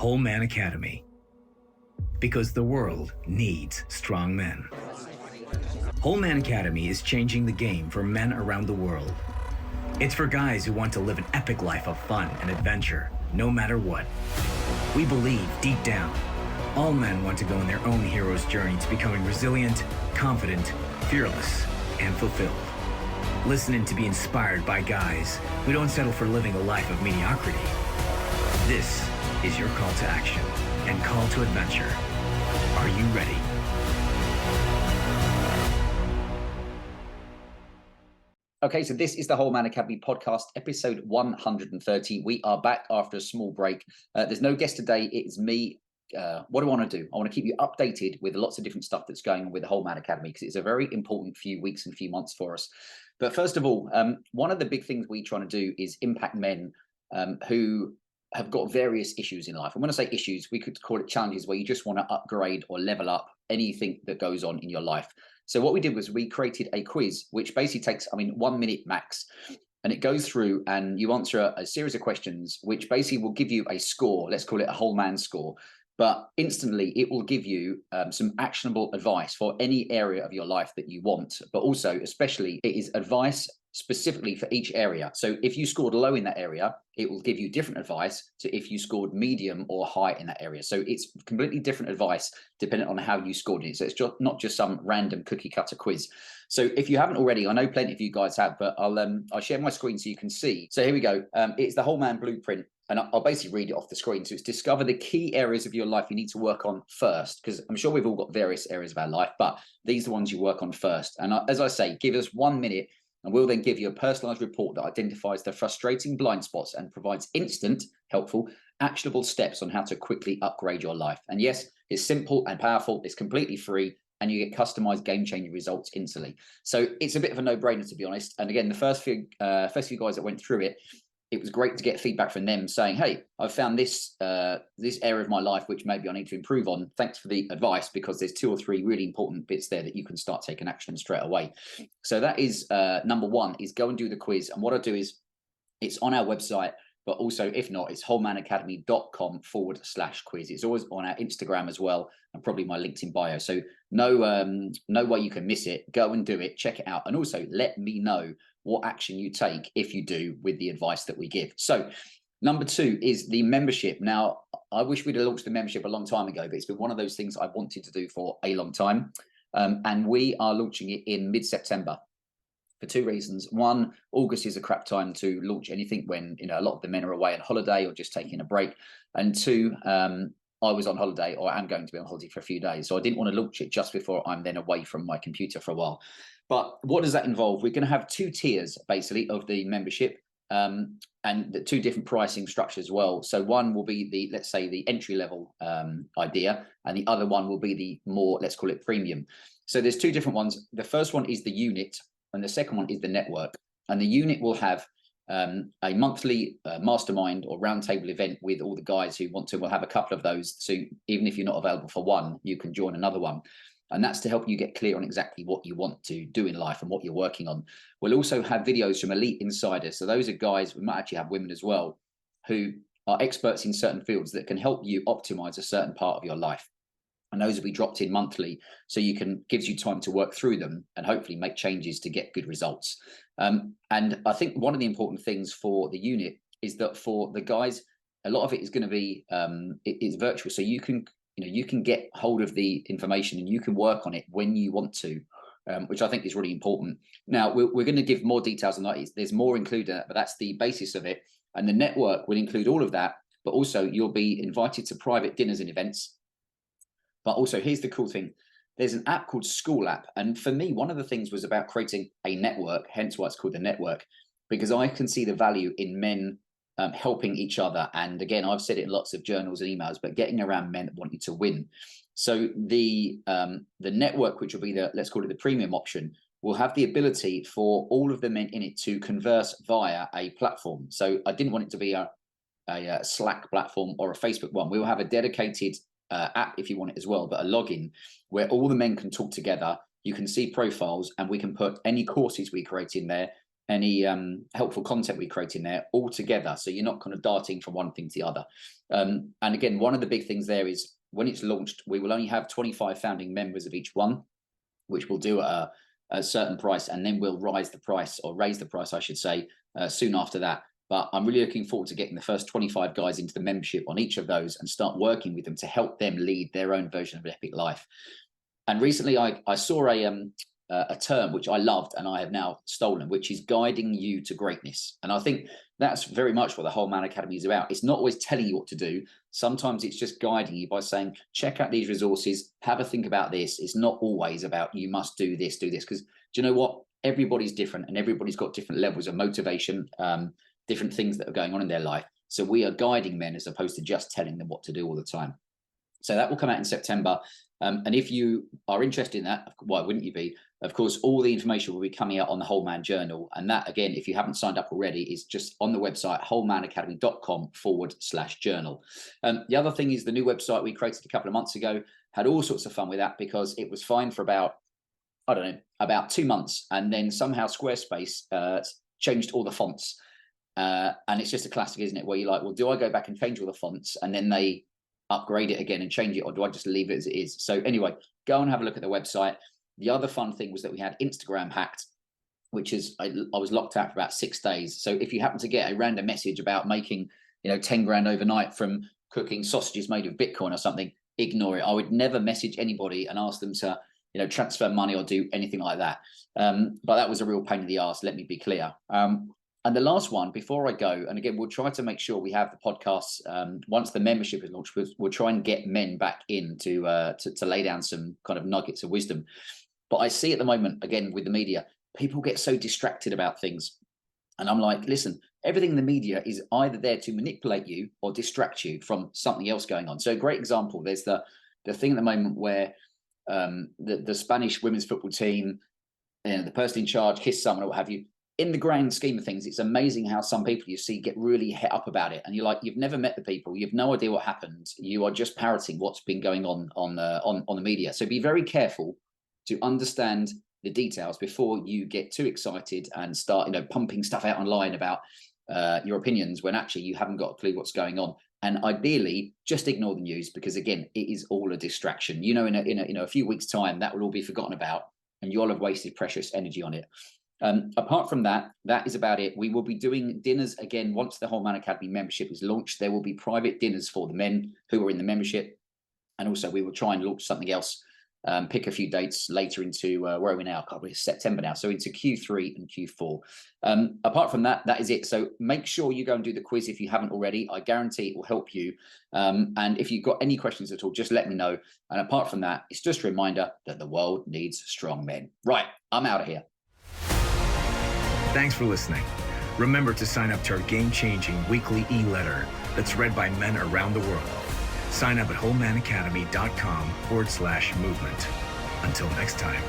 Whole Man Academy. Because the world needs strong men. Whole Man Academy is changing the game for men around the world. It's for guys who want to live an epic life of fun and adventure, no matter what. We believe, deep down, all men want to go on their own hero's journey to becoming resilient, confident, fearless, and fulfilled. Listen in to be inspired by guys who don't settle for living a life of mediocrity. This is your call to action and call to adventure. Are you ready? Okay, so this is the Whole Man Academy podcast, episode 130. We are back after a small break. There's no guest today. It is me. What do I want to do? I want to keep you updated with lots of different stuff that's going on with the Whole Man Academy, because it's a very important few weeks and few months for us. But first of all, one of the big things we're trying to do is impact men who have got various issues in life. And when I say issues, we could call it challenges, where you just want to upgrade or level up anything that goes on in your life. So what we did was we created a quiz, which basically takes, 1 minute max, and it goes through and you answer a series of questions, which basically will give you a score. Let's call it a whole man score. But instantly, it will give you some actionable advice for any area of your life that you want. But also, especially, it is advice specifically for each area. So if you scored low in that area, it will give you different advice to if you scored medium or high in that area. So it's completely different advice depending on how you scored it. So it's just not just some random cookie cutter quiz. So if you haven't already, I know plenty of you guys have, but I'll share my screen so you can see. So here we go. It's the Whole Man Blueprint. And I'll basically read it off the screen. So it's discover the key areas of your life you need to work on first, because I'm sure we've all got various areas of our life, but these are the ones you work on first. And as I say, give us 1 minute and we'll then give you a personalized report that identifies the frustrating blind spots and provides instant, helpful, actionable steps on how to quickly upgrade your life. And yes, it's simple and powerful. It's completely free, and you get customized game-changing results instantly. So it's a bit of a no-brainer, to be honest. And again, the first few guys that went through it, it was great to get feedback from them saying, hey, I've found this area of my life which maybe I need to improve on. Thanks for the advice, because there's 2 or 3 really important bits there that you can start taking action straight away. So that is number one, is go and do the quiz. And what I do is it's on our website, but also if not, it's wholemanacademy.com/quiz. It's always on our Instagram as well, and probably my LinkedIn bio. So no way you can miss it. Go and do it, check it out. And also let me know what action you take if you do with the advice that we give. So number 2 is the membership. Now, I wish we'd have launched the membership a long time ago, but it's been one of those things I've wanted to do for a long time. And we are launching it in mid-September for 2 reasons. One, August is a crap time to launch anything when a lot of the men are away on holiday or just taking a break. And 2, I was on holiday, or I'm going to be on holiday for a few days. So I didn't want to launch it just before I'm then away from my computer for a while. But what does that involve? We're going to have 2 tiers, basically, of the membership, and the 2 different pricing structures as well. So one will be the, let's say, the entry level idea, and the other one will be the more, let's call it premium. So there's 2 different ones. The first one is the unit, and the second one is the network. And the unit will have a monthly mastermind or roundtable event with all the guys who want to. We'll have a couple of those. So even if you're not available for one, you can join another one. And that's to help you get clear on exactly what you want to do in life and what you're working on. We'll also have videos from elite insiders. So those are guys, we might actually have women as well, who are experts in certain fields that can help you optimize a certain part of your life. And those will be dropped in monthly, so gives you time to work through them and hopefully make changes to get good results. And I think one of the important things for the unit is that for the guys, a lot of it is going to be it's virtual, so you can get hold of the information and you can work on it when you want to, which I think is really important. Now, we're going to give more details on that. There's more included, but that's the basis of it. And the network will include all of that, but also you'll be invited to private dinners and events. But also, here's the cool thing. There's an app called School App. And for me, one of the things was about creating a network, hence why it's called the network, because I can see the value in men helping each other. And again, I've said it in lots of journals and emails, but getting around men that want you to win. So the network, which will be let's call it the premium option, will have the ability for all of the men in it to converse via a platform. So I didn't want it to be a Slack platform or a Facebook one. We will have a dedicated app if you want it as well, but a login where all the men can talk together. You can see profiles, and we can put any courses we create in there, any helpful content we create in there all together. So you're not kind of darting from one thing to the other. And again, one of the big things there is when it's launched, we will only have 25 founding members of each one, which we'll do at a certain price, and then we'll raise the price, I should say, soon after that. But I'm really looking forward to getting the first 25 guys into the membership on each of those and start working with them to help them lead their own version of an epic life. And recently I saw a term which I loved and I have now stolen, which is guiding you to greatness. And I think that's very much what the Whole Man Academy is about. It's not always telling you what to do. Sometimes it's just guiding you by saying, check out these resources, have a think about this. It's not always about you must do this, because do you know what? Everybody's different and everybody's got different levels of motivation, different things that are going on in their life. So we are guiding men as opposed to just telling them what to do all the time. So that will come out in September. And if you are interested in that, why wouldn't you be? Of course, all the information will be coming out on the Whole Man Journal. And that, again, if you haven't signed up already, is just on the website, wholemanacademy.com/journal. The other thing is the new website we created a couple of months ago, had all sorts of fun with that because it was fine for about 2 months. And then somehow Squarespace changed all the fonts. And it's just a classic, isn't it? Where you're like, well, do I go back and change all the fonts? And then they upgrade it again and change it, or do I just leave it as it is? So anyway, go and have a look at the website. The other fun thing was that we had Instagram hacked, which is I was locked out for about 6 days. So if you happen to get a random message about making 10 grand overnight from cooking sausages made of Bitcoin or something, ignore it. I would never message anybody and ask them to transfer money or do anything like that. But that was a real pain in the arse, let me be clear. And the last one, before I go, and again, we'll try to make sure we have the podcasts once the membership is launched. We'll try and get men back in to lay down some kind of nuggets of wisdom. But I see at the moment, again, with the media, people get so distracted about things. And I'm like, listen, everything in the media is either there to manipulate you or distract you from something else going on. So a great example, there's the thing at the moment where the Spanish women's football team, the person in charge kissed someone or what have you. In the grand scheme of things, it's amazing how some people you see get really het up about it. And you're like, you've never met the people. You've no idea what happened. You are just parroting what's been going on the media. So be very careful to understand the details before you get too excited and start, pumping stuff out online about your opinions when actually you haven't got a clue what's going on. And ideally, just ignore the news because, again, it is all a distraction. In a few weeks' time, that will all be forgotten about and you'll have wasted precious energy on it. Apart from that, that is about it. We will be doing dinners again once the Whole Man Academy membership is launched. There will be private dinners for the men who are in the membership. And also we will try and launch something else, pick a few dates later into, where are we now? It's September now. So into Q3 and Q4. Apart from that, that is it. So make sure you go and do the quiz if you haven't already. I guarantee it will help you. And if you've got any questions at all, just let me know. And apart from that, it's just a reminder that the world needs strong men. Right, I'm out of here. Thanks for listening. Remember to sign up to our game-changing weekly e-letter that's read by men around the world. Sign up at wholemanacademy.com/movement. Until next time.